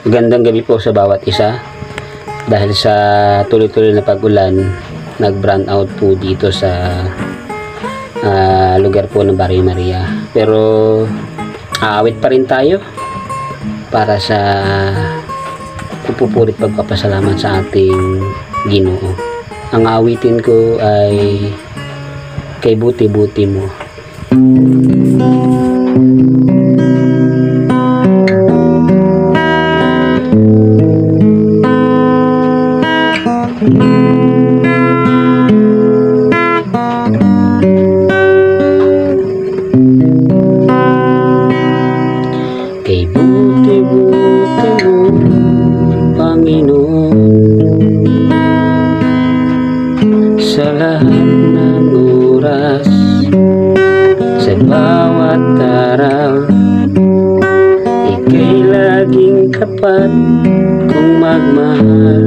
Magandang gabi po sa bawat isa. Dahil sa tuloy-tuloy na pag-ulan, nag-brown out po dito sa lugar po ng Barrio Maria. Pero aawit pa rin tayo para sa pupurit pagpapasalamat sa ating Ginoo. Ang awitin ko ay Kay Buti-Buti Mo. Kay buti-buti mo, Panginoon, sa lahat ng oras, sa bawat araw, ika'y laging tapat kong magmahal.